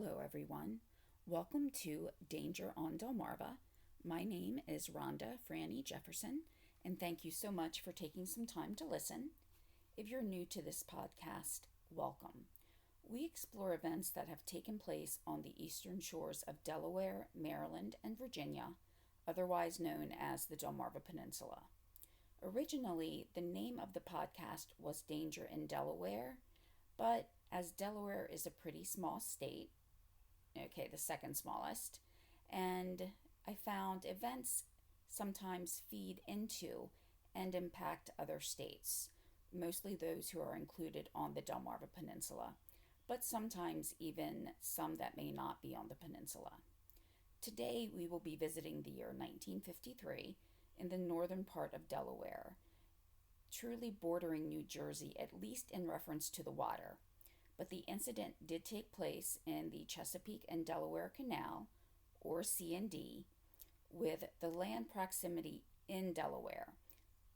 Hello, everyone. Welcome to Danger on Delmarva. My name is Rhonda Franny Jefferson, and thank you so much for taking some time to listen. If you're new to this podcast, welcome. We explore events that have taken place on the eastern shores of Delaware, Maryland, and Virginia, otherwise known as the Delmarva Peninsula. Originally, the name of the podcast was Danger in Delaware, but as Delaware is a pretty small state, the second smallest, and I found events sometimes feed into and impact other states, mostly those who are included on the Delmarva Peninsula, but sometimes even some that may not be on the peninsula. Today we will be visiting the year 1953 in the northern part of Delaware, truly bordering New Jersey, at least in reference to the water. But the incident did take place in the Chesapeake and Delaware Canal, or C&D, with the land proximity in Delaware.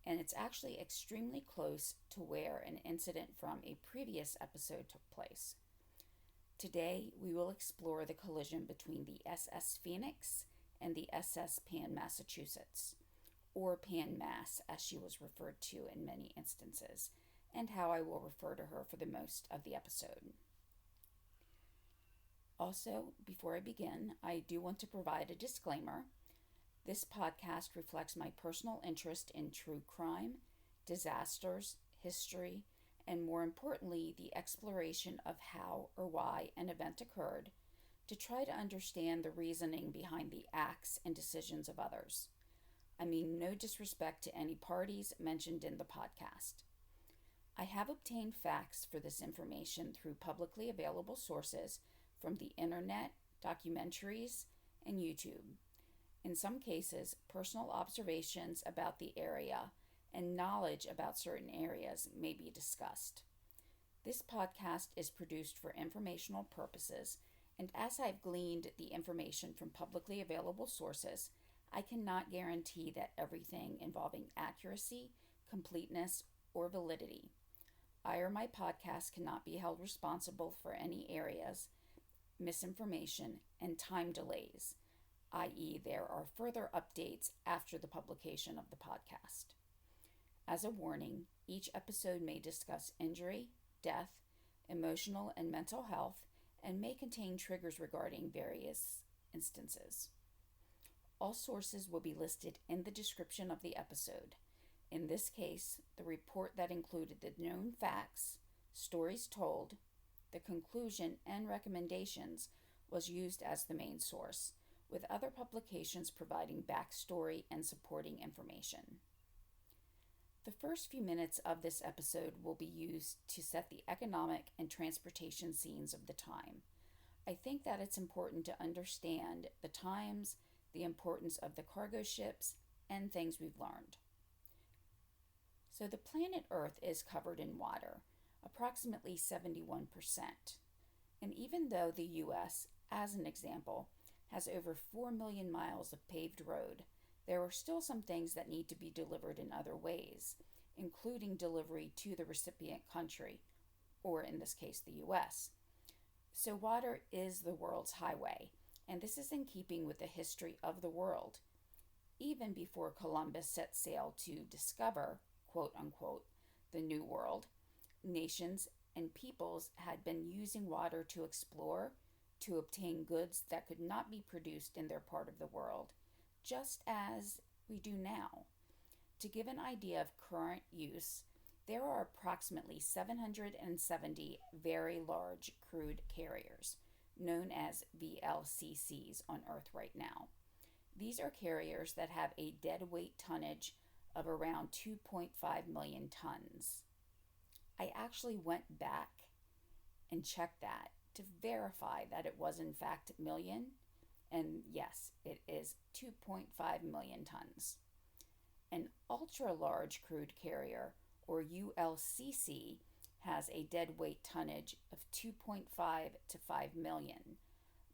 And it's actually extremely close to where an incident from a previous episode took place. Today, we will explore the collision between the SS Phoenix and the SS Pan Massachusetts, or Pan Mass as she was referred to in many instances, and how I will refer to her for the most of the episode. Also, before I begin, I do want to provide a disclaimer. This podcast reflects my personal interest in true crime, disasters, history, and more importantly, the exploration of how or why an event occurred to try to understand the reasoning behind the acts and decisions of others. I mean no disrespect to any parties mentioned in the podcast. I have obtained facts for this information through publicly available sources from the internet, documentaries, and YouTube. In some cases, personal observations about the area and knowledge about certain areas may be discussed. This podcast is produced for informational purposes, and as I've gleaned the information from publicly available sources, I cannot guarantee that everything involving accuracy, completeness, or validity. I or my podcast cannot be held responsible for any areas, misinformation, and time delays, i.e., there are further updates after the publication of the podcast. As a warning, each episode may discuss injury, death, emotional and mental health, and may contain triggers regarding various instances. All sources will be listed in the description of the episode. In this case, the report that included the known facts, stories told, the conclusion, and recommendations was used as the main source, with other publications providing backstory and supporting information. The first few minutes of this episode will be used to set the economic and transportation scenes of the time. I think that it's important to understand the times, the importance of the cargo ships, and things we've learned. So the planet Earth is covered in water, approximately 71%. And even though the U.S., as an example, has over 4 million miles of paved road, there are still some things that need to be delivered in other ways, including delivery to the recipient country, or in this case, the U.S. So water is the world's highway, and this is in keeping with the history of the world. Even before Columbus set sail to discover, quote unquote, the New World, nations and peoples had been using water to explore, to obtain goods that could not be produced in their part of the world, just as we do now. To give an idea of current use, there are approximately 770 very large crude carriers, known as VLCCs, on Earth right now. These are carriers that have a deadweight tonnage of around 2.5 million tons. I actually went back and checked that to verify that it was in fact million, and yes, it is 2.5 million tons. An ultra-large crude carrier, or ULCC, has a deadweight tonnage of 2.5 to 5 million,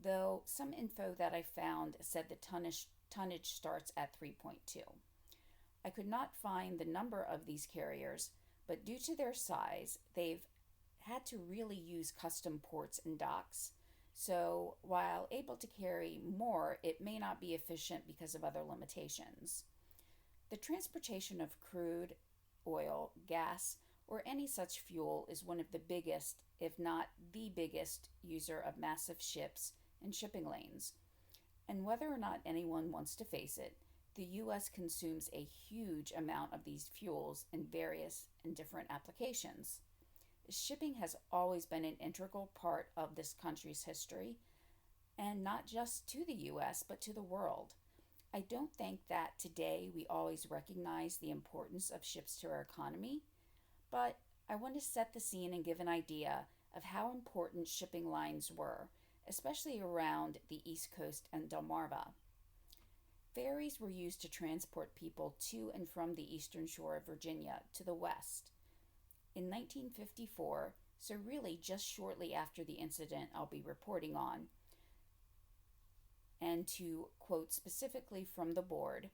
though some info that I found said the tonnage starts at 3.2. I could not find the number of these carriers, but due to their size, they've had to really use custom ports and docks So while able to carry more, it may not be efficient because of other limitations. The transportation of crude, oil, gas, or any such fuel is one of the biggest, if not the biggest, user of massive ships and shipping lanes. And whether or not anyone wants to face it, the U.S. consumes a huge amount of these fuels in various and different applications. Shipping has always been an integral part of this country's history, and not just to the U.S., but to the world. I don't think that today we always recognize the importance of ships to our economy, but I want to set the scene and give an idea of how important shipping lines were, especially around the East Coast and Delmarva. Ferries were used to transport people to and from the eastern shore of Virginia to the west. In 1954, so really just shortly after the incident I'll be reporting on, and to quote specifically from the board,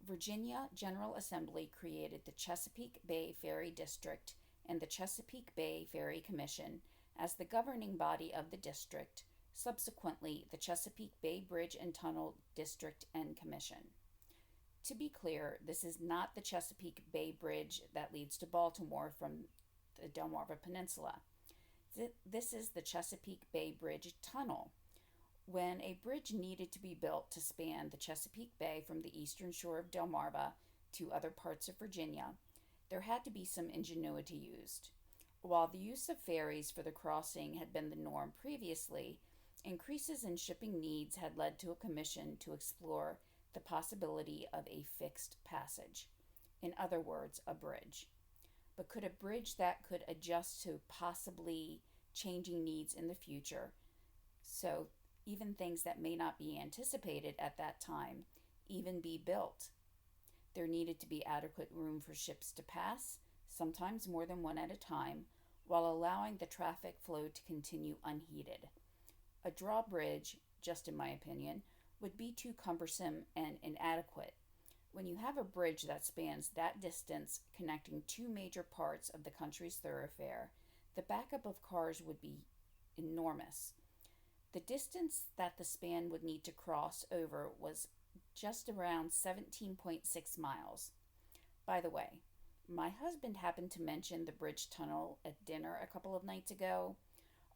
Virginia General Assembly created the Chesapeake Bay Ferry District and the Chesapeake Bay Ferry Commission as the governing body of the district, subsequently the Chesapeake Bay Bridge and Tunnel District and Commission. To be clear, this is not the Chesapeake Bay Bridge that leads to Baltimore from the Delmarva Peninsula. This is the Chesapeake Bay Bridge Tunnel. When a bridge needed to be built to span the Chesapeake Bay from the eastern shore of Delmarva to other parts of Virginia, there had to be some ingenuity used. While the use of ferries for the crossing had been the norm previously, increases in shipping needs had led to a commission to explore the possibility of a fixed passage. In other words, a bridge. But could a bridge that could adjust to possibly changing needs in the future, so even things that may not be anticipated at that time, even be built? There needed to be adequate room for ships to pass, sometimes more than one at a time, while allowing the traffic flow to continue unheeded. A drawbridge, just in my opinion, would be too cumbersome and inadequate. When you have a bridge that spans that distance connecting two major parts of the country's thoroughfare, the backup of cars would be enormous. The distance that the span would need to cross over was just around 17.6 miles. By the way, my husband happened to mention the bridge tunnel at dinner a couple of nights ago.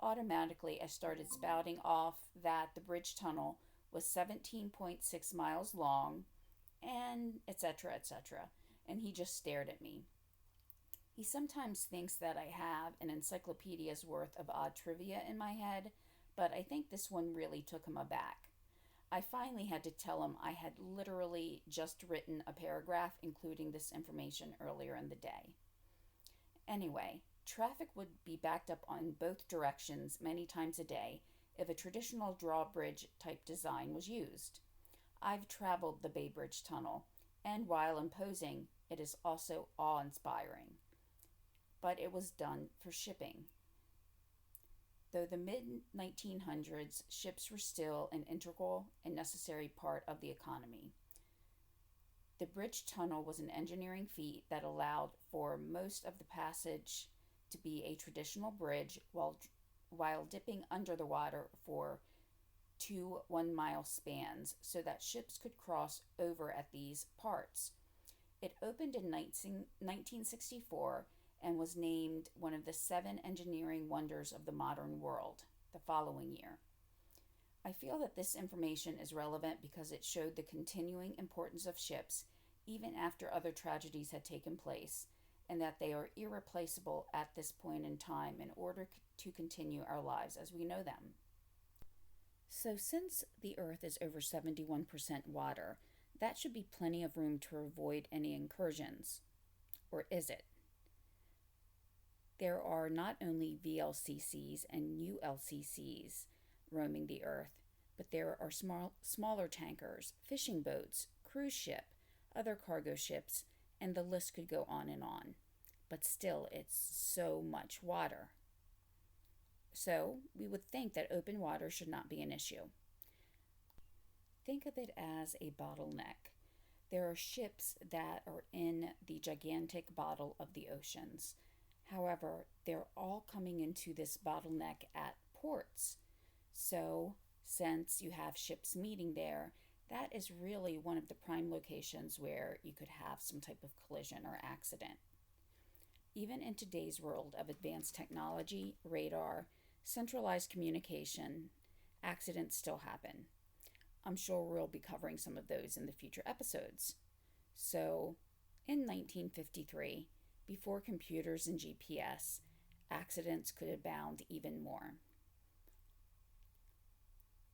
Automatically, I started spouting off that the bridge tunnel was 17.6 miles long, and etc., etc., and he just stared at me. He sometimes thinks that I have an encyclopedia's worth of odd trivia in my head, but I think this one really took him aback. I finally had to tell him I had literally just written a paragraph including this information earlier in the day. Anyway, traffic would be backed up on both directions many times a day if a traditional drawbridge type design was used. I've traveled the Bay Bridge Tunnel, and while imposing, it is also awe-inspiring. But it was done for shipping. Though the mid-1900s, ships were still an integral and necessary part of the economy. The bridge tunnel was an engineering feat that allowed for most of the passage to be a traditional bridge while dipping under the water for 2 1-mile spans so that ships could cross over at these parts. It opened in 1964 and was named one of the 7 engineering wonders of the modern world the following year. I feel that this information is relevant because it showed the continuing importance of ships even after other tragedies had taken place, and that they are irreplaceable at this point in time in order to continue our lives as we know them. So since the Earth is over 71% water, that should be plenty of room to avoid any incursions. Or is it? There are not only VLCCs and ULCCs roaming the Earth, but there are smaller tankers, fishing boats, cruise ship, other cargo ships, and the list could go on and on. But still, it's so much water. So, we would think that open water should not be an issue. Think of it as a bottleneck. There are ships that are in the gigantic bottle of the oceans. However, they're all coming into this bottleneck at ports. So, since you have ships meeting there, that is really one of the prime locations where you could have some type of collision or accident. Even in today's world of advanced technology, radar, centralized communication, accidents still happen. I'm sure we'll be covering some of those in the future episodes. So, in 1953, before computers and GPS, accidents could abound even more.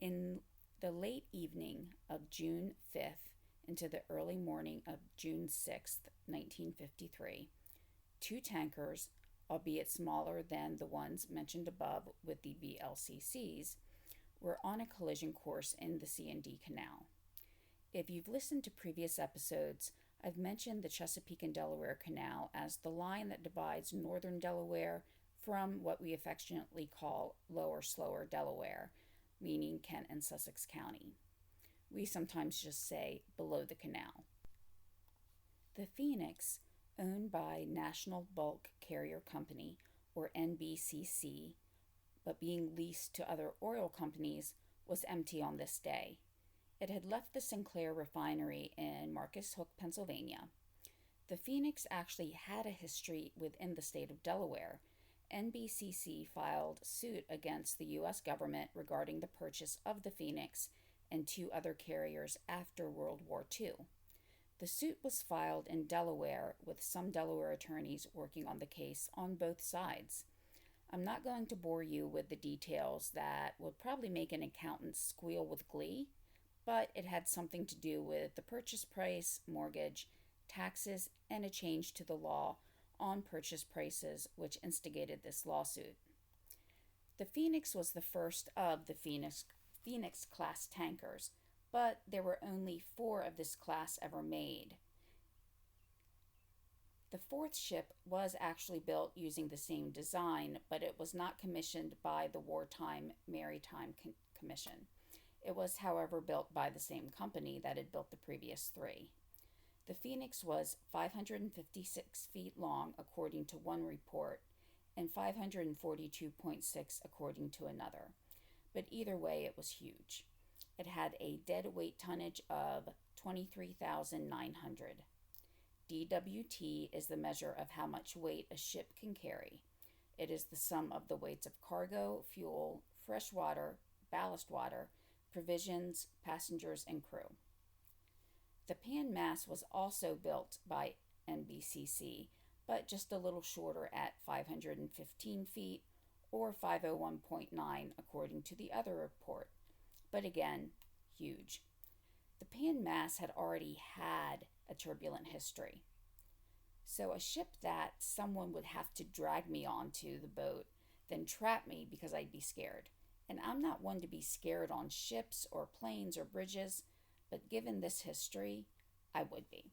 In the late evening of June 5th into the early morning of June 6th, 1953, two tankers, albeit smaller than the ones mentioned above with the VLCCs, were on a collision course in the C&D Canal. If you've listened to previous episodes, I've mentioned the Chesapeake and Delaware Canal as the line that divides Northern Delaware from what we affectionately call Lower Slower Delaware, meaning Kent and Sussex County. We sometimes just say below the canal. The Phoenix, owned by National Bulk Carrier Company, or NBCC, but being leased to other oil companies, was empty on this day. It had left the Sinclair refinery in Marcus Hook, Pennsylvania. The Phoenix actually had a history within the state of Delaware. NBCC filed suit against the U.S. government regarding the purchase of the Phoenix and two other carriers after World War II. The suit was filed in Delaware with some Delaware attorneys working on the case on both sides. I'm not going to bore you with the details that would probably make an accountant squeal with glee, but it had something to do with the purchase price, mortgage, taxes, and a change to the law on purchase prices, which instigated this lawsuit. The Phoenix was the first of the Phoenix class tankers, but there were only 4 of this class ever made. The 4th ship was actually built using the same design, but it was not commissioned by the Wartime Maritime Commission. It was, however, built by the same company that had built the previous 3. The Phoenix was 556 feet long, according to one report, and 542.6 according to another. But either way, it was huge. It had a dead weight tonnage of 23,900. DWT is the measure of how much weight a ship can carry. It is the sum of the weights of cargo, fuel, fresh water, ballast water, provisions, passengers, and crew. The Pan Mass was also built by NBCC, but just a little shorter at 515 feet or 501.9 according to the other report, but again, huge. The Pan Mass had already had a turbulent history. So a ship that someone would have to drag me onto the boat, then trap me because I'd be scared. And I'm not one to be scared on ships or planes or bridges, but given this history, I would be.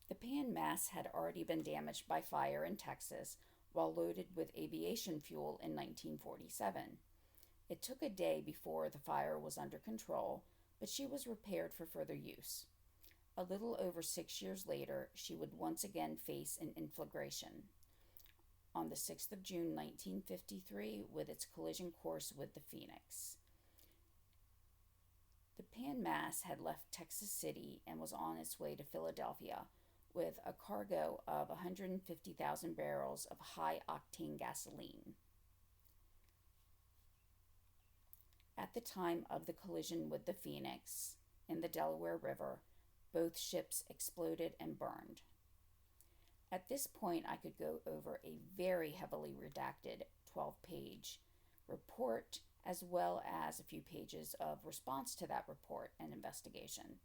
The Pan Mass had already been damaged by fire in Texas while loaded with aviation fuel in 1947. It took a day before the fire was under control, but she was repaired for further use. A little over 6 years later, she would once again face an inflagration on the 6th of June 1953 with its collision course with the Phoenix. The Pan Mass had left Texas City and was on its way to Philadelphia with a cargo of 150,000 barrels of high-octane gasoline. At the time of the collision with the Phoenix in the Delaware River, both ships exploded and burned. At this point, I could go over a very heavily redacted 12-page report as well as a few pages of response to that report and investigation.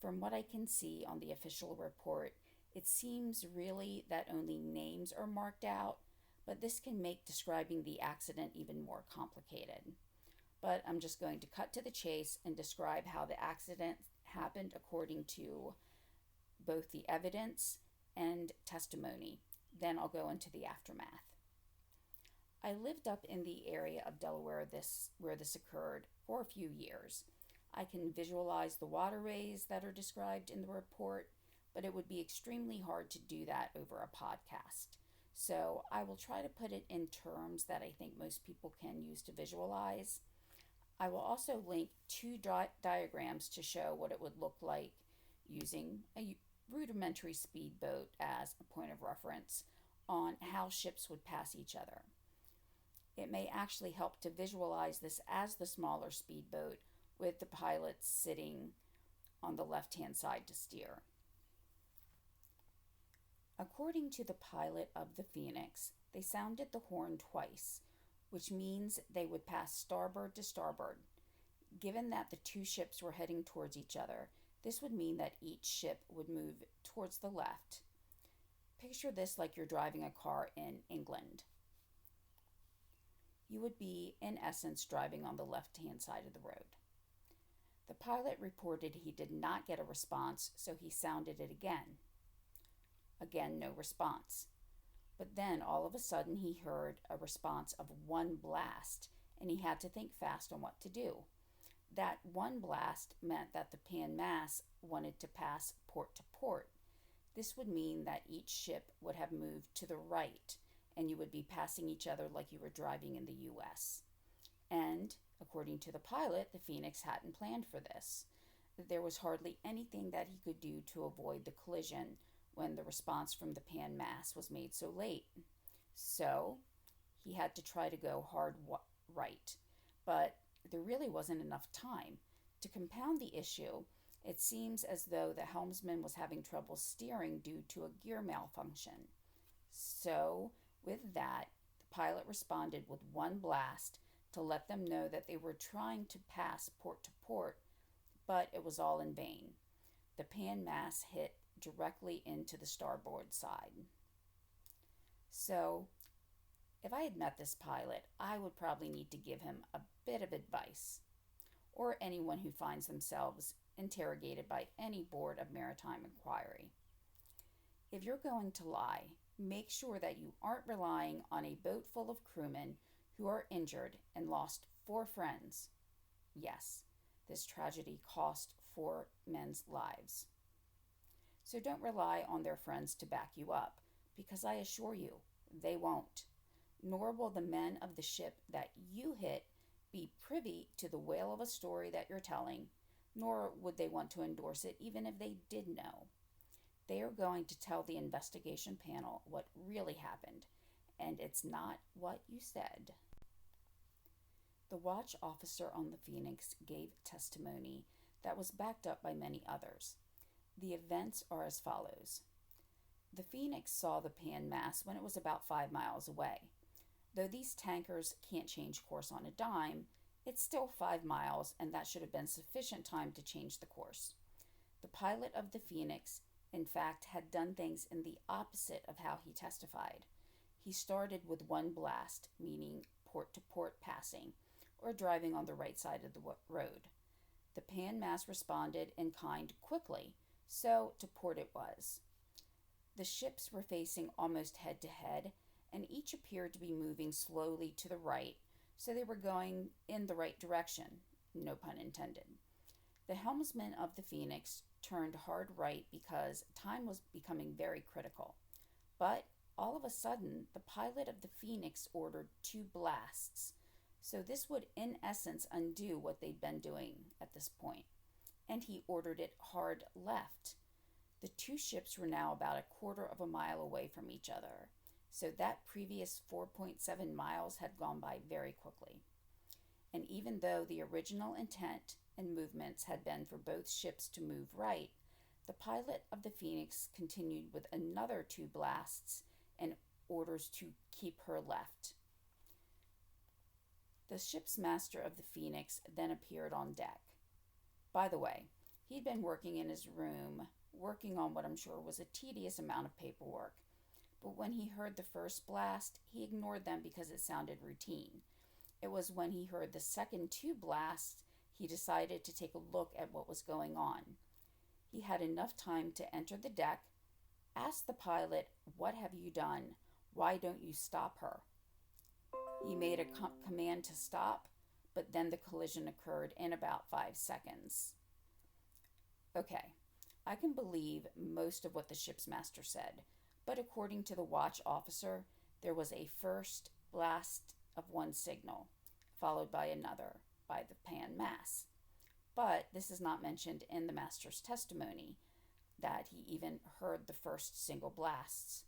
From what I can see on the official report, it seems really that only names are marked out, but this can make describing the accident even more complicated. But I'm just going to cut to the chase and describe how the accident happened according to both the evidence and testimony. Then I'll go into the aftermath. I lived up in the area of Delaware where this occurred for a few years. I can visualize the waterways that are described in the report, but it would be extremely hard to do that over a podcast. So I will try to put it in terms that I think most people can use to visualize. I will also link two diagrams to show what it would look like using a rudimentary speedboat as a point of reference on how ships would pass each other. It may actually help to visualize this as the smaller speedboat with the pilot sitting on the left-hand side to steer. According to the pilot of the Phoenix, they sounded the horn twice, which means they would pass starboard to starboard. Given that the two ships were heading towards each other, this would mean that each ship would move towards the left. Picture this like you're driving a car in England. You would be, in essence, driving on the left-hand side of the road. The pilot reported he did not get a response, so he sounded it again. Again, no response. But then, all of a sudden, he heard a response of one blast, and he had to think fast on what to do. That one blast meant that the pan mass wanted to pass port to port. This would mean that each ship would have moved to the right, and you would be passing each other like you were driving in the US. And, according to the pilot, the Phoenix hadn't planned for this. There was hardly anything that he could do to avoid the collision when the response from the pan mass was made so late. So, he had to try to go hard right. But there really wasn't enough time. To compound the issue, it seems as though the helmsman was having trouble steering due to a gear malfunction. So, with that, the pilot responded with one blast to let them know that they were trying to pass port to port, but it was all in vain. The pan mass hit directly into the starboard side. So, if I had met this pilot, I would probably need to give him a bit of advice, or anyone who finds themselves interrogated by any board of maritime inquiry. If you're going to lie, make sure that you aren't relying on a boat full of crewmen who are injured and lost 4 friends. Yes, this tragedy cost 4 men's lives. So don't rely on their friends to back you up, because I assure you, they won't. Nor will the men of the ship that you hit be privy to the whale of a story that you're telling, nor would they want to endorse it even if they did know. They are going to tell the investigation panel what really happened, and it's not what you said. The watch officer on the Phoenix gave testimony that was backed up by many others. The events are as follows. The Phoenix saw the pan mass when it was about 5 miles away. Though these tankers can't change course on a dime, it's still 5 miles, and that should have been sufficient time to change the course. The pilot of the Phoenix, in fact, had done things in the opposite of how he testified. He started with one blast, meaning port-to-port passing, or driving on the right side of the road. The pan mass responded in kind quickly, so to port it was. The ships were facing almost head-to-head, and each appeared to be moving slowly to the right, so they were going in the right direction, no pun intended. The helmsman of the Phoenix turned hard right because time was becoming very critical. But all of a sudden, the pilot of the Phoenix ordered 2 blasts, so this would in essence undo what they'd been doing at this point, and he ordered it hard left. The 2 ships were now about a quarter of a mile away from each other, so that previous 4.7 miles had gone by very quickly. And even though the original intent and movements had been for both ships to move right, the pilot of the Phoenix continued with another 2 blasts and orders to keep her left. The ship's master of the Phoenix then appeared on deck. By the way, he'd been working in his room, working on what I'm sure was a tedious amount of paperwork. But when he heard the first blast, he ignored them because it sounded routine. It was when he heard the second 2 blasts, he decided to take a look at what was going on. He had enough time to enter the deck, ask the pilot, "What have you done? Why don't you stop her?" He made a command to stop, but then the collision occurred in about 5 seconds. Okay, I can believe most of what the ship's master said, But according to the watch officer, there was a first blast of one signal, followed by another by the pan mass. But this is not mentioned in the master's testimony that he even heard the first single blasts.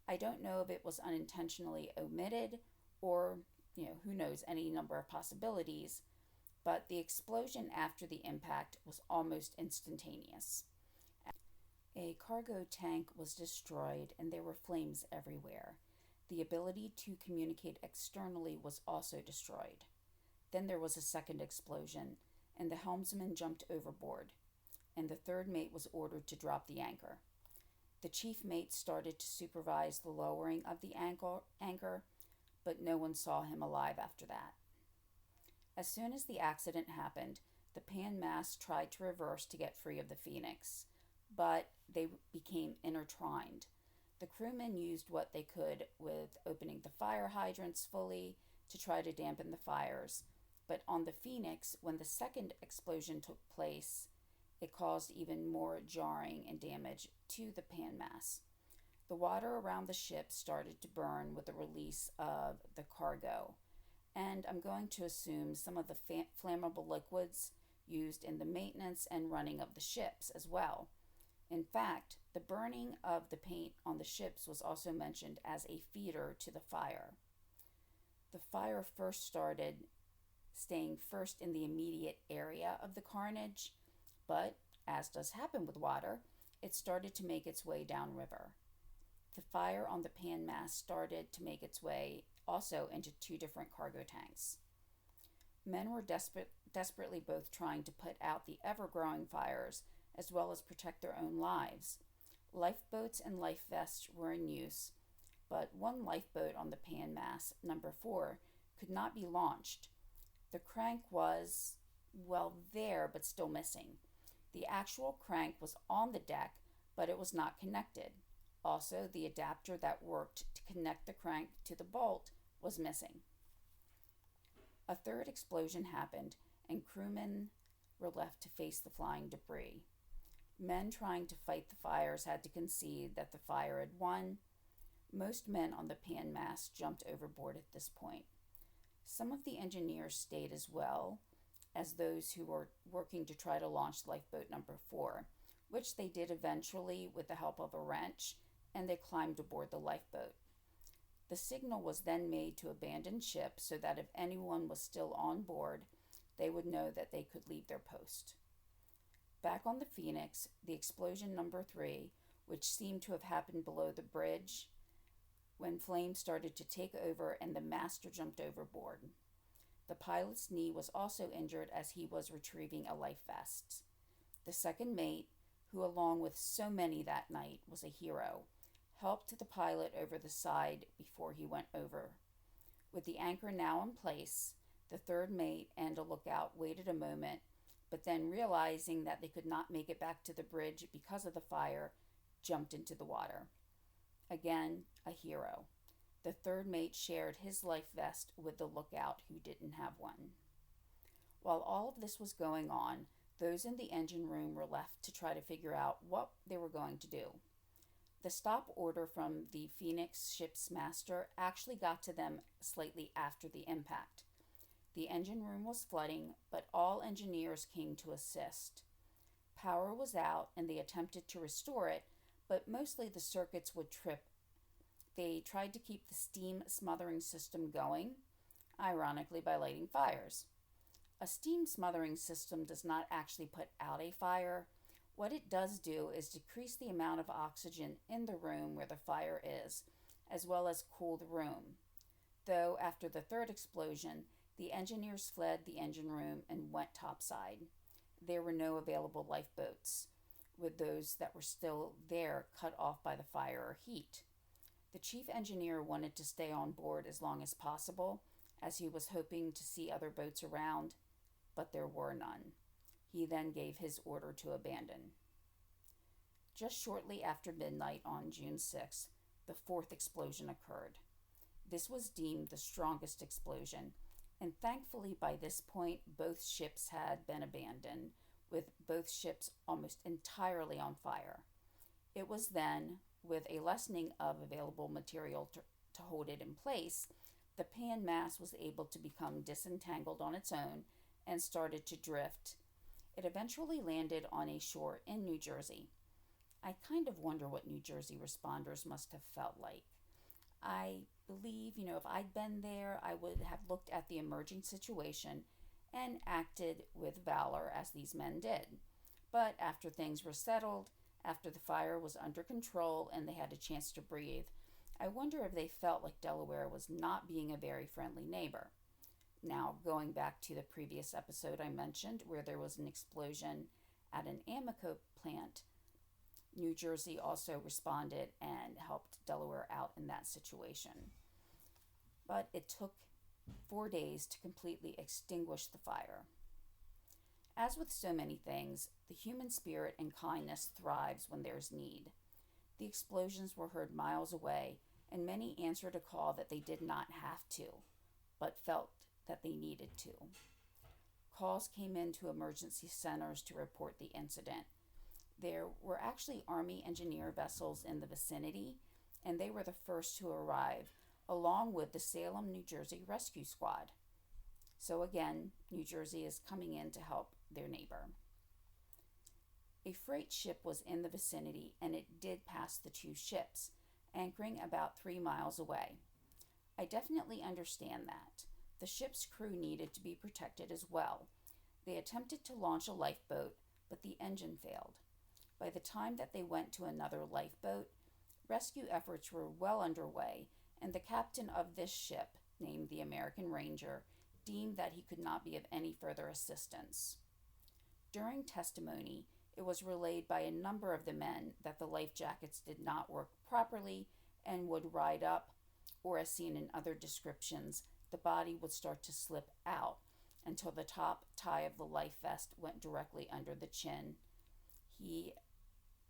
I don't know if it was unintentionally omitted or, who knows, any number of possibilities, but the explosion after the impact was almost instantaneous. A cargo tank was destroyed and there were flames everywhere. The ability to communicate externally was also destroyed. Then there was a second explosion, and the helmsman jumped overboard, and the third mate was ordered to drop the anchor. The chief mate started to supervise the lowering of the anchor, but no one saw him alive after that. As soon as the accident happened, the pan mast tried to reverse to get free of the Phoenix, but they became intertwined. The crewmen used what they could with opening the fire hydrants fully to try to dampen the fires, but on the Phoenix, when the second explosion took place, it caused even more jarring and damage to the pan mast. The water around the ship started to burn with the release of the cargo, and I'm going to assume some of the flammable liquids used in the maintenance and running of the ships as well. In fact, the burning of the paint on the ships was also mentioned as a feeder to the fire. The fire first started staying first in the immediate area of the carnage, but, as does happen with water, it started to make its way downriver. The fire on the pan mast started to make its way also into two different cargo tanks. Men were desperately both trying to put out the ever-growing fires as well as protect their own lives. Lifeboats and life vests were in use, but one lifeboat on the pan mast, number 4, could not be launched. The crank was, there, but still missing. The actual crank was on the deck, but it was not connected. Also, the adapter that worked to connect the crank to the bolt was missing. A third explosion happened, and crewmen were left to face the flying debris. Men trying to fight the fires had to concede that the fire had won. Most men on the pan mast jumped overboard at this point. Some of the engineers stayed as well as those who were working to try to launch lifeboat number 4, which they did eventually with the help of a wrench, and they climbed aboard the lifeboat. The signal was then made to abandon ship so that if anyone was still on board, they would know that they could leave their post. Back on the Phoenix, the explosion number 3, which seemed to have happened below the bridge, when flames started to take over and the master jumped overboard. The pilot's knee was also injured as he was retrieving a life vest. The second mate, who along with so many that night was a hero, helped the pilot over the side before he went over. With the anchor now in place, the third mate and a lookout waited a moment, but then realizing that they could not make it back to the bridge because of the fire, jumped into the water. Again, a hero. The third mate shared his life vest with the lookout who didn't have one. While all of this was going on, those in the engine room were left to try to figure out what they were going to do. The stop order from the Phoenix ship's master actually got to them slightly after the impact. The engine room was flooding, but all engineers came to assist. Power was out and they attempted to restore it, but mostly the circuits would trip. They tried to keep the steam smothering system going, ironically by lighting fires. A steam smothering system does not actually put out a fire. What it does do is decrease the amount of oxygen in the room where the fire is, as well as cool the room. Though after the third explosion, the engineers fled the engine room and went topside. There were no available lifeboats, with those that were still there cut off by the fire or heat. The chief engineer wanted to stay on board as long as possible, as he was hoping to see other boats around, but there were none. He then gave his order to abandon. Just shortly after midnight on June 6th, the fourth explosion occurred. This was deemed the strongest explosion, and thankfully by this point both ships had been abandoned, with both ships almost entirely on fire. It was then, with a lessening of available material to hold it in place, the pan mass was able to become disentangled on its own and started to drift. It eventually landed on a shore in New Jersey. I kind of wonder what New Jersey responders must have felt like. I believe, if I'd been there, I would have looked at the emerging situation and acted with valor as these men did. But after things were settled, after the fire was under control and they had a chance to breathe, I wonder if they felt like Delaware was not being a very friendly neighbor. Now, going back to the previous episode I mentioned where there was an explosion at an Amoco plant, New Jersey also responded and helped Delaware out in that situation. But it took 4 days to completely extinguish the fire. As with so many things, the human spirit and kindness thrives when there's need. The explosions were heard miles away, and many answered a call that they did not have to, but felt that they needed to. Calls came into emergency centers to report the incident. There were actually Army engineer vessels in the vicinity, and they were the first to arrive, along with the Salem, New Jersey Rescue Squad. So again, New Jersey is coming in to help their neighbor. A freight ship was in the vicinity, and it did pass the two ships, anchoring about 3 miles away. I definitely understand that. The ship's crew needed to be protected as well. They attempted to launch a lifeboat, but the engine failed. By the time that they went to another lifeboat, rescue efforts were well underway, and the captain of this ship, named the American Ranger, deemed that he could not be of any further assistance. During testimony, it was relayed by a number of the men that the life jackets did not work properly and would ride up, or as seen in other descriptions, the body would start to slip out until the top tie of the life vest went directly under the chin. He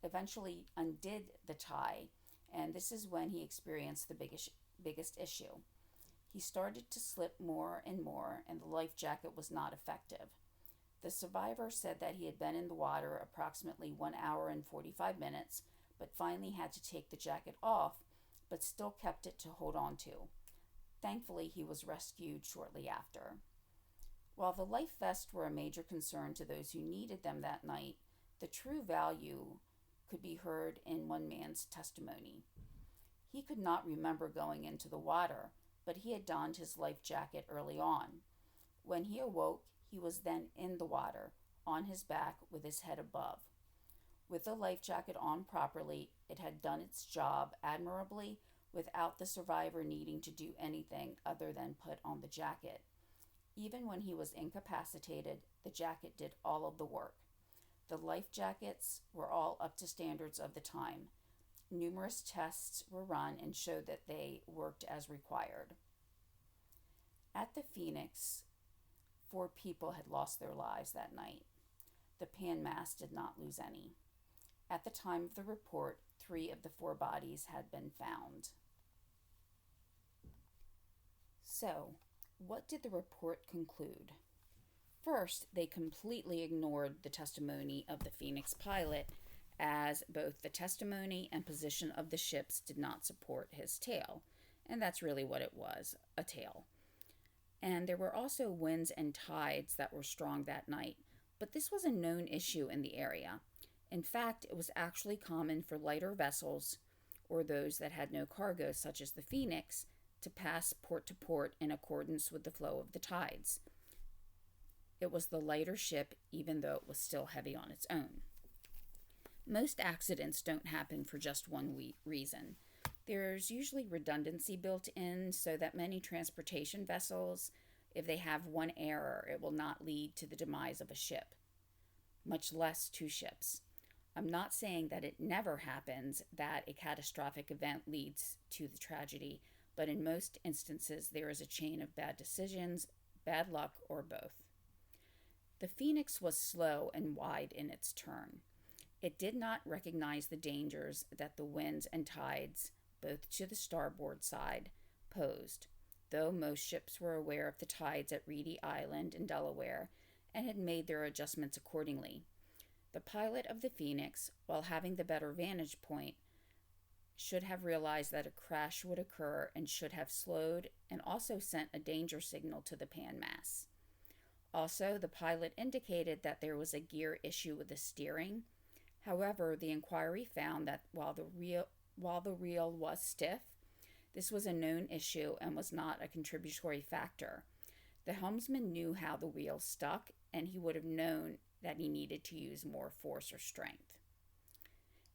eventually undid the tie, and this is when he experienced the biggest issue. He started to slip more and more, and the life jacket was not effective. The survivor said that he had been in the water approximately 1 hour and 45 minutes, but finally had to take the jacket off, but still kept it to hold on to. Thankfully, he was rescued shortly after. While the life vests were a major concern to those who needed them that night, the true value could be heard in one man's testimony. He could not remember going into the water, but he had donned his life jacket early on. When he awoke, he was then in the water, on his back with his head above. With the life jacket on properly, it had done its job admirably without the survivor needing to do anything other than put on the jacket. Even when he was incapacitated, the jacket did all of the work. The life jackets were all up to standards of the time. Numerous tests were run and showed that they worked as required. At the Phoenix, 4 people had lost their lives that night. The pan mass did not lose any. At the time of the report, 3 of the 4 bodies had been found. So, what did the report conclude? First, they completely ignored the testimony of the Phoenix pilot, as both the testimony and position of the ships did not support his tale. And that's really what it was, a tale. And there were also winds and tides that were strong that night, but this was a known issue in the area. In fact, it was actually common for lighter vessels, or those that had no cargo, such as the Phoenix, to pass port to port in accordance with the flow of the tides. It was the lighter ship, even though it was still heavy on its own. Most accidents don't happen for just one reason. There's usually redundancy built in so that many transportation vessels, if they have one error, it will not lead to the demise of a ship, much less 2 ships. I'm not saying that it never happens that a catastrophic event leads to the tragedy, but in most instances there is a chain of bad decisions, bad luck, or both. The Phoenix was slow and wide in its turn. It did not recognize the dangers that the winds and tides, both to the starboard side, posed, though most ships were aware of the tides at Reedy Island in Delaware and had made their adjustments accordingly. The pilot of the Phoenix, while having the better vantage point, should have realized that a crash would occur and should have slowed and also sent a danger signal to the pan mass. Also, the pilot indicated that there was a gear issue with the steering. However, the inquiry found that while the reel was stiff, this was a known issue and was not a contributory factor. The helmsman knew how the wheel stuck, and he would have known that he needed to use more force or strength.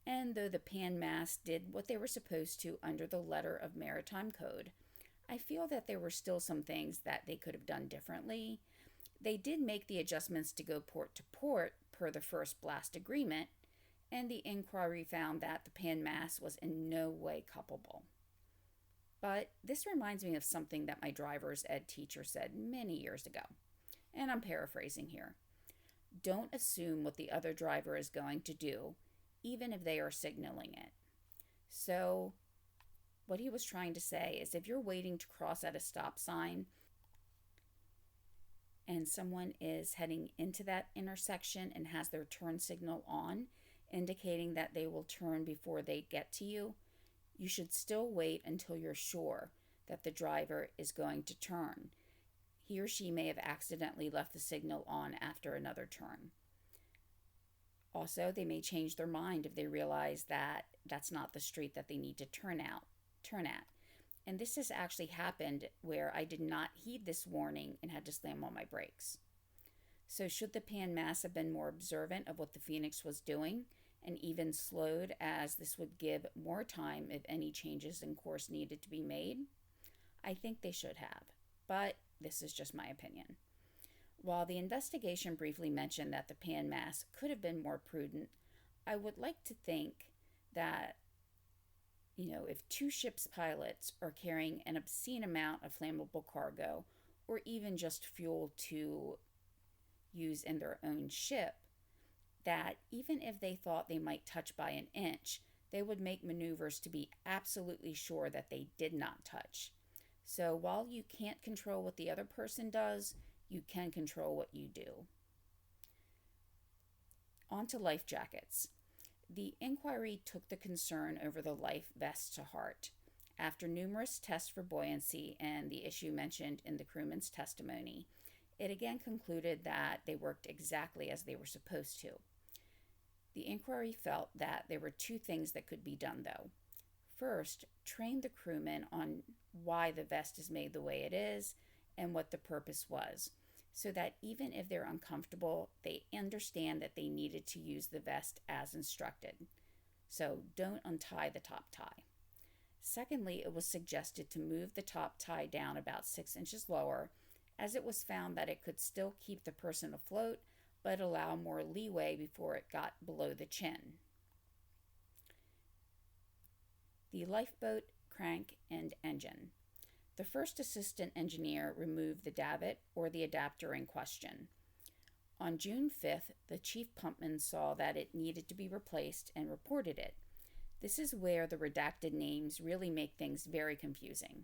And though the pan mast did what they were supposed to under the letter of maritime code, I feel that there were still some things that they could have done differently. They did make the adjustments to go port to port per the first blast agreement, and the inquiry found that the pan mast was in no way culpable. But this reminds me of something that my driver's ed teacher said many years ago, and I'm paraphrasing here. Don't assume what the other driver is going to do, even if they are signaling it. So, what he was trying to say is if you're waiting to cross at a stop sign and someone is heading into that intersection and has their turn signal on, indicating that they will turn before they get to you, you should still wait until you're sure that the driver is going to turn. He or she may have accidentally left the signal on after another turn. Also, they may change their mind if they realize that that's not the street that they need to turn at. And this has actually happened where I did not heed this warning and had to slam on my brakes. So should the pan mast have been more observant of what the Phoenix was doing and even slowed, as this would give more time if any changes in course needed to be made? I think they should have, but this is just my opinion. While the investigation briefly mentioned that the pan mast could have been more prudent, I would like to think that, if two ships' pilots are carrying an obscene amount of flammable cargo, or even just fuel to use in their own ship, that even if they thought they might touch by an inch, they would make maneuvers to be absolutely sure that they did not touch. So while you can't control what the other person does, you can control what you do. On to life jackets. The inquiry took the concern over the life vests to heart. After numerous tests for buoyancy and the issue mentioned in the crewman's testimony, it again concluded that they worked exactly as they were supposed to. The inquiry felt that there were two things that could be done, though. First, train the crewmen on why the vest is made the way it is and what the purpose was, so that even if they're uncomfortable, they understand that they needed to use the vest as instructed. So don't untie the top tie. Secondly, it was suggested to move the top tie down about 6 inches lower, as it was found that it could still keep the person afloat, but allow more leeway before it got below the chin. The lifeboat, crank, and engine. The first assistant engineer removed the davit or the adapter in question. On June 5th, the chief pumpman saw that it needed to be replaced and reported it. This is where the redacted names really make things very confusing.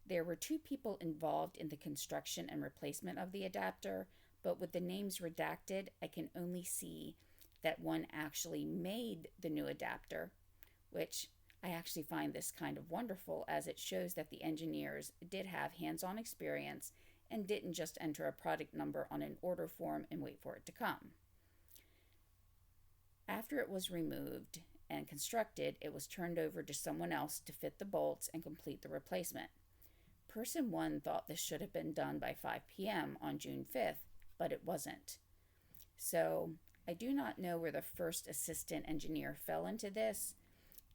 There were 2 people involved in the construction and replacement of the adapter, but with the names redacted, I can only see that one actually made the new adapter, which I actually find this kind of wonderful, as it shows that the engineers did have hands-on experience and didn't just enter a product number on an order form and wait for it to come. After it was removed and constructed, it was turned over to someone else to fit the bolts and complete the replacement. Person 1 thought this should have been done by 5 p.m. on June 5th, but it wasn't. So I do not know where the first assistant engineer fell into this.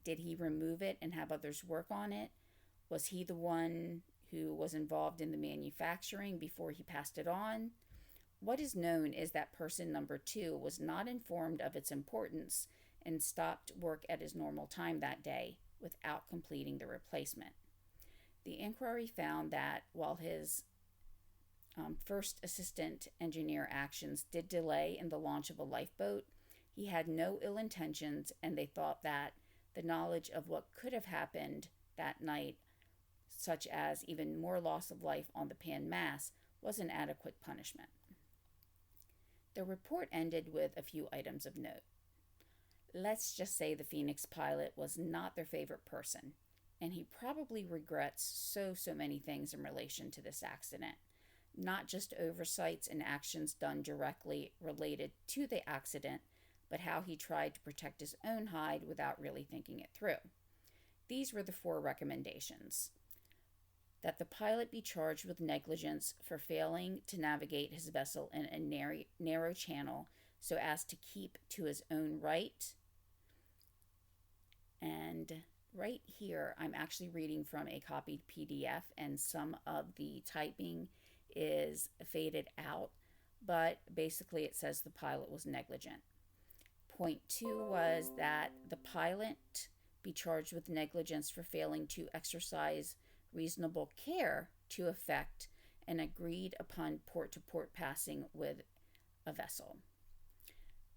Did he remove it and have others work on it? Was he the one who was involved in the manufacturing before he passed it on? What is known is that person number 2 was not informed of its importance and stopped work at his normal time that day without completing the replacement. The inquiry found that while his first assistant engineer actions did delay in the launch of a lifeboat, he had no ill intentions, and they thought that the knowledge of what could have happened that night, such as even more loss of life on the pan mass, was an adequate punishment. The report ended with a few items of note. Let's just say the Phoenix pilot was not their favorite person, and he probably regrets so many things in relation to this accident. Not just oversights and actions done directly related to the accident, but how he tried to protect his own hide without really thinking it through. These were the 4 recommendations: that the pilot be charged with negligence for failing to navigate his vessel in a narrow channel so as to keep to his own right. And right here, I'm actually reading from a copied PDF, and some of the typing is faded out, but basically it says the pilot was negligent. Point 2 was that the pilot be charged with negligence for failing to exercise reasonable care to effect an agreed upon port-to-port passing with a vessel.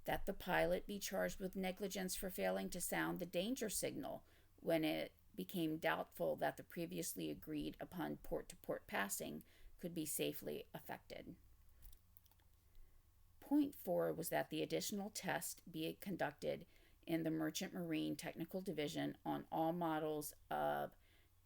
That the pilot be charged with negligence for failing to sound the danger signal when it became doubtful that the previously agreed upon port-to-port passing could be safely effected. Point 4 was that the additional test be conducted in the Merchant Marine Technical Division on all models of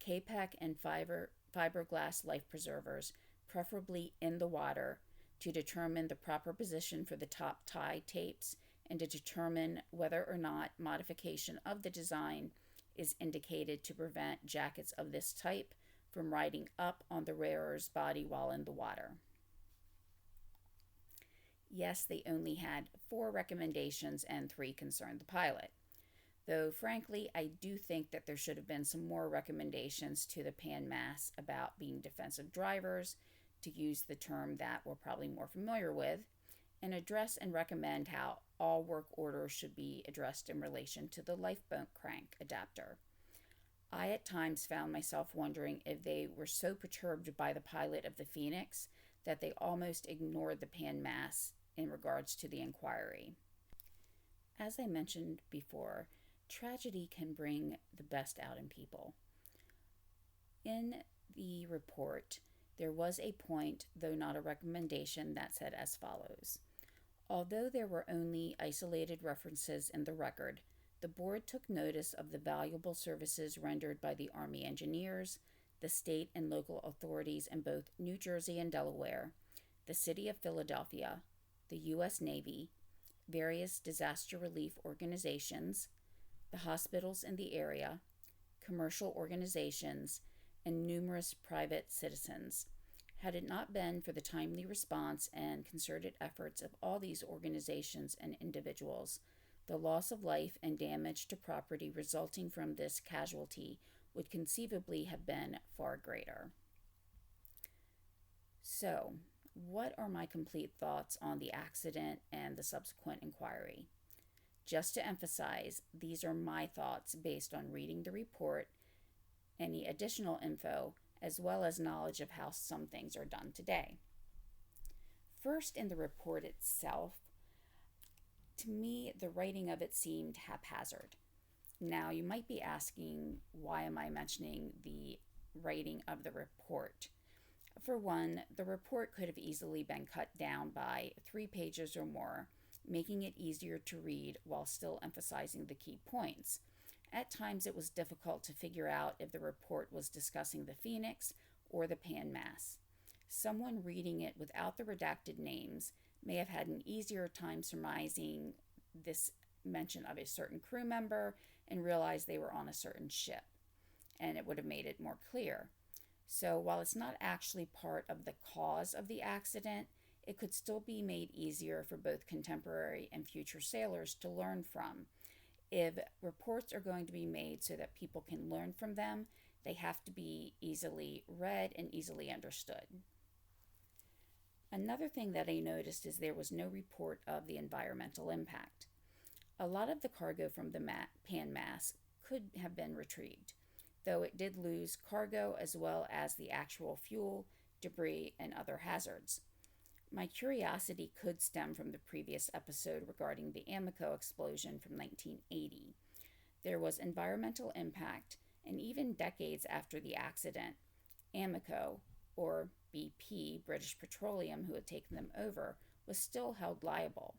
CAPEC and fiberglass life preservers, preferably in the water, to determine the proper position for the top tie tapes and to determine whether or not modification of the design is indicated to prevent jackets of this type from riding up on the wearer's body while in the water. Yes, they only had 4 recommendations and 3 concerned the pilot. Though, frankly, I do think that there should have been some more recommendations to the pan mass about being defensive drivers, to use the term that we're probably more familiar with, and address and recommend how all work orders should be addressed in relation to the lifeboat crank adapter. I at times found myself wondering if they were so perturbed by the pilot of the Phoenix that they almost ignored the pan mass in regards to the inquiry. As I mentioned before, tragedy can bring the best out in people. In the report, there was a point, though not a recommendation, that said as follows: although there were only isolated references in the record, the board took notice of the valuable services rendered by the Army engineers, the state and local authorities in both New Jersey and Delaware, the City of Philadelphia, the U.S. Navy, various disaster relief organizations, the hospitals in the area, commercial organizations, and numerous private citizens. Had it not been for the timely response and concerted efforts of all these organizations and individuals, the loss of life and damage to property resulting from this casualty would conceivably have been far greater. So, what are my complete thoughts on the accident and the subsequent inquiry? Just to emphasize, these are my thoughts based on reading the report, any additional info, as well as knowledge of how some things are done today. First, in the report itself, to me, the writing of it seemed haphazard. Now, you might be asking, why am I mentioning the writing of the report? For one, the report could have easily been cut down by 3 pages or more, making it easier to read while still emphasizing the key points. At times, it was difficult to figure out if the report was discussing the Phoenix or the Pan Mass. Someone reading it without the redacted names may have had an easier time surmising this mention of a certain crew member and realized they were on a certain ship, and it would have made it more clear. So while it's not actually part of the cause of the accident, it could still be made easier for both contemporary and future sailors to learn from. If reports are going to be made so that people can learn from them, they have to be easily read and easily understood. Another thing that I noticed is there was no report of the environmental impact. A lot of the cargo from the Pan Mass could have been retrieved, though it did lose cargo as well as the actual fuel, debris, and other hazards. My curiosity could stem from the previous episode regarding the Amoco explosion from 1980. There was environmental impact, and even decades after the accident, Amoco, or BP, British Petroleum, who had taken them over, was still held liable.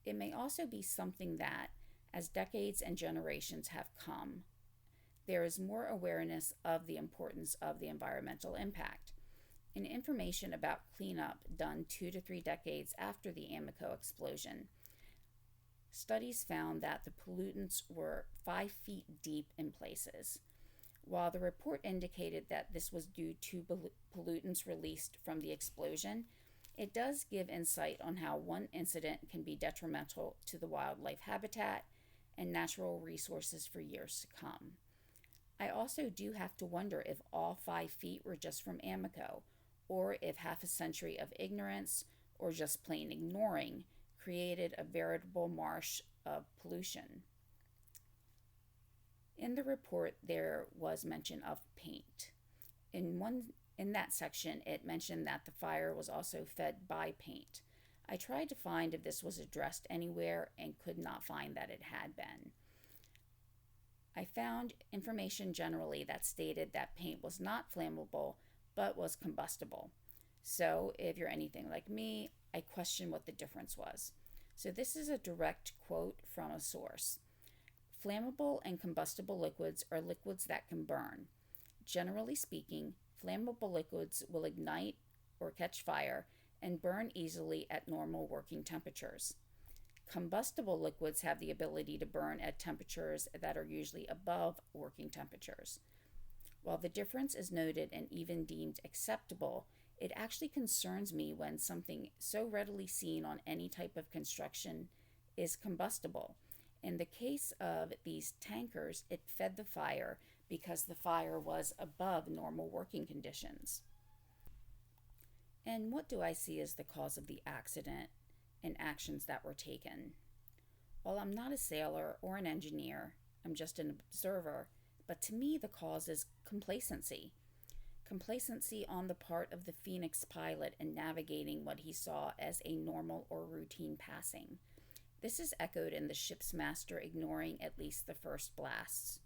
It may also be something that, As decades and generations have come, there is more awareness of the importance of the environmental impact. And information about cleanup done 2 to 3 decades after the Amoco explosion, studies found that the pollutants were 5 feet deep in places. While the report indicated that this was due to pollutants released from the explosion, it does give insight on how one incident can be detrimental to the wildlife habitat and natural resources for years to come. I also do have to wonder if all 5 feet were just from Amoco, or if half a century of ignorance, or just plain ignoring, created a veritable marsh of pollution. In the report, there was mention of paint. In that section, it mentioned that the fire was also fed by paint. I tried to find if this was addressed anywhere and could not find that it had been. I found information generally that stated that paint was not flammable, but was combustible. So if you're anything like me, I question what the difference was. So this is a direct quote from a source. Flammable and combustible liquids are liquids that can burn. Generally speaking, flammable liquids will ignite or catch fire and burn easily at normal working temperatures. Combustible liquids have the ability to burn at temperatures that are usually above working temperatures. While the difference is noted and even deemed acceptable, it actually concerns me when something so readily seen on any type of construction is combustible. In the case of these tankers, it fed the fire because the fire was above normal working conditions. And what do I see as the cause of the accident and actions that were taken? While I'm not a sailor or an engineer, I'm just an observer, but to me the cause is complacency. Complacency on the part of the Phoenix pilot in navigating what he saw as a normal or routine passing. This is echoed in the ship's master ignoring at least the first blasts.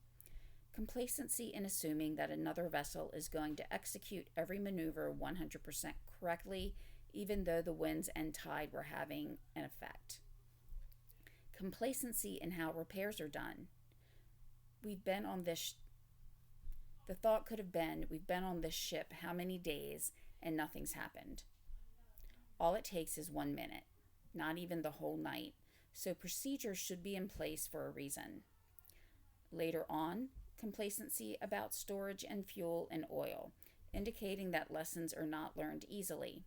Complacency in assuming that another vessel is going to execute every maneuver 100% correctly, even though the winds and tide were having an effect. Complacency in how repairs are done. The thought could have been, we've been on this ship how many days and nothing's happened. All it takes is 1 minute, not even the whole night, so procedures should be in place for a reason. Later on, complacency about storage and fuel and oil, indicating that lessons are not learned easily.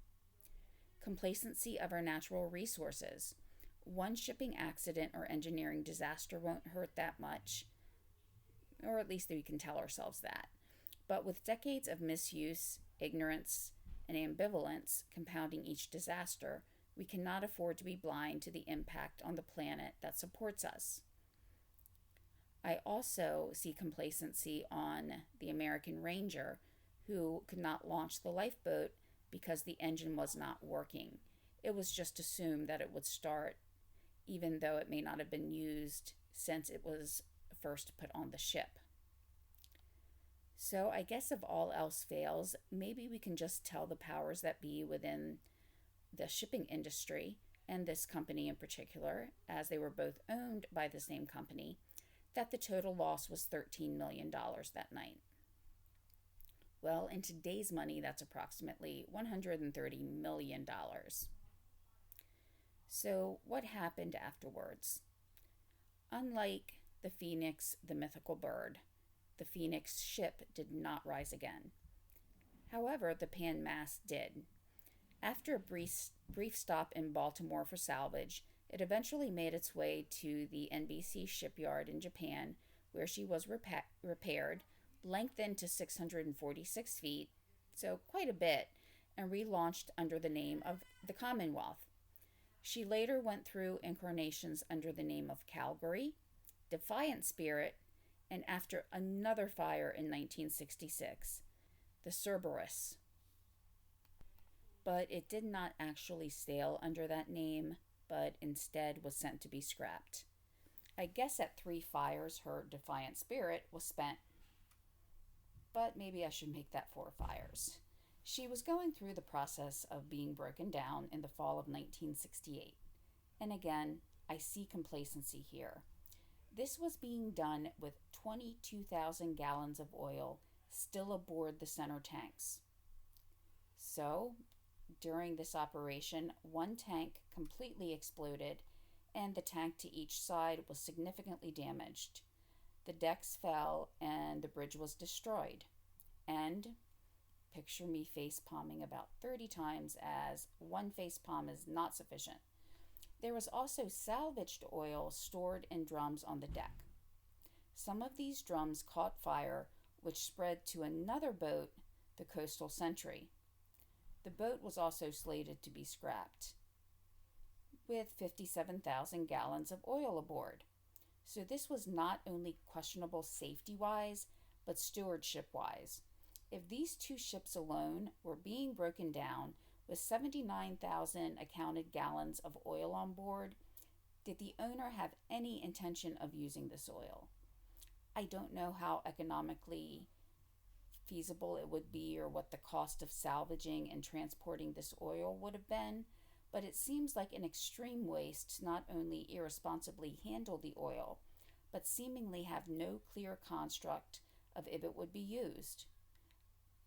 Complacency of our natural resources. One shipping accident or engineering disaster won't hurt that much, or at least we can tell ourselves that. But with decades of misuse, ignorance, and ambivalence compounding each disaster, we cannot afford to be blind to the impact on the planet that supports us. I also see complacency on the American Ranger, who could not launch the lifeboat because the engine was not working. It was just assumed that it would start, even though it may not have been used since it was first put on the ship. So I guess if all else fails, maybe we can just tell the powers that be within the shipping industry, and this company in particular, as they were both owned by the same company, that the total loss was $13 million that night. Well, in today's money, that's approximately $130 million. So what happened afterwards? Unlike the Phoenix, the mythical bird, the Phoenix ship did not rise again. However, the Pan Mass did. After a brief stop in Baltimore for salvage, it eventually made its way to the NBC shipyard in Japan, where she was repaired, lengthened to 646 feet, so quite a bit, and relaunched under the name of the Commonwealth. She later went through incarnations under the name of Calgary, Defiant Spirit, and after another fire in 1966, the Cerberus. But it did not actually sail under that name, but instead was sent to be scrapped. I guess at 3 fires her Defiant Spirit was spent, but maybe I should make that 4 fires. She was going through the process of being broken down in the fall of 1968. And again, I see complacency here. This was being done with 22,000 gallons of oil still aboard the center tanks. So, during this operation, one tank completely exploded and the tank to each side was significantly damaged. The decks fell and the bridge was destroyed. And picture me face palming about 30 times, as one face palm is not sufficient. There was also salvaged oil stored in drums on the deck. Some of these drums caught fire, which spread to another boat, the Coastal Sentry. The boat was also slated to be scrapped, with 57,000 gallons of oil aboard. So this was not only questionable safety-wise, but stewardship-wise. If these two ships alone were being broken down with 79,000 accounted gallons of oil on board, did the owner have any intention of using this oil? I don't know how economically feasible it would be or what the cost of salvaging and transporting this oil would have been, but it seems like an extreme waste to not only irresponsibly handle the oil, but seemingly have no clear construct of if it would be used.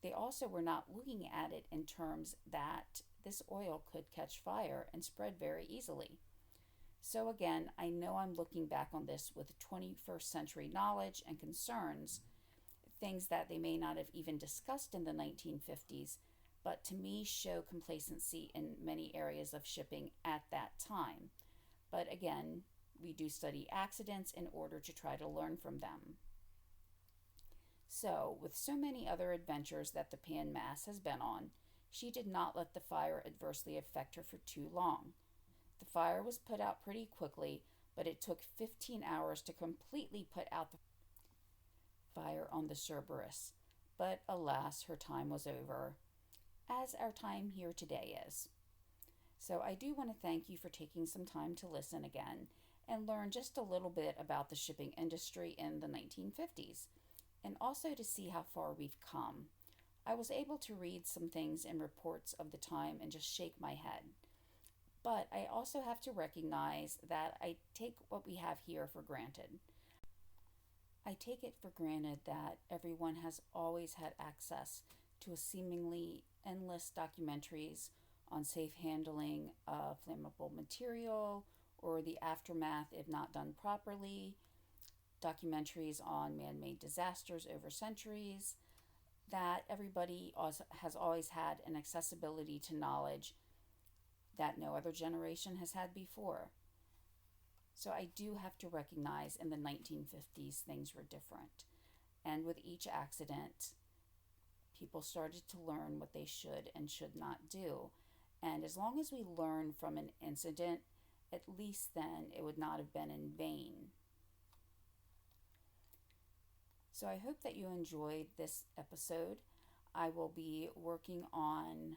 They also were not looking at it in terms that this oil could catch fire and spread very easily. So again, I know I'm looking back on this with 21st century knowledge and concerns, things that they may not have even discussed in the 1950s, but to me show complacency in many areas of shipping at that time. But again, we do study accidents in order to try to learn from them. So, with so many other adventures that the Pan Mass has been on, she did not let the fire adversely affect her for too long. The fire was put out pretty quickly, but it took 15 hours to completely put out the fire on the Cerberus. But alas, her time was over, as our time here today is. So I do want to thank you for taking some time to listen again and learn just a little bit about the shipping industry in the 1950s, and also to see how far we've come. I was able to read some things in reports of the time and just shake my head. But I also have to recognize that I take what we have here for granted. I take it for granted that everyone has always had access to a seemingly endless documentaries on safe handling of flammable material or the aftermath if not done properly, documentaries on man-made disasters over centuries, that everybody also has always had an accessibility to knowledge that no other generation has had before. So I do have to recognize in the 1950s things were different. And with each accident, people started to learn what they should and should not do. And as long as we learn from an incident, at least then it would not have been in vain. So I hope that you enjoyed this episode. I will be working on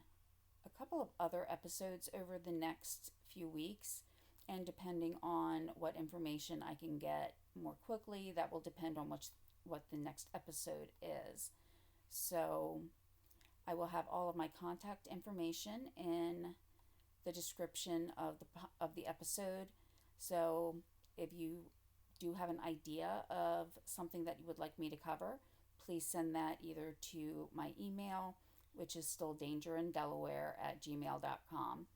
a couple of other episodes over the next few weeks, and depending on what information I can get more quickly, that will depend on what the next episode is. So I will have all of my contact information in the description of the episode. So if you do have an idea of something that you would like me to cover, please send that either to my email, which is still dangerin.delaware@gmail.com,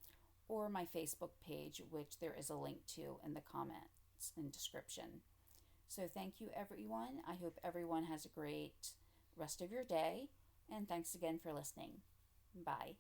or my Facebook page, which there is a link to in the comments and description. So thank you, everyone. I hope everyone has a great rest of your day, and thanks again for listening. Bye.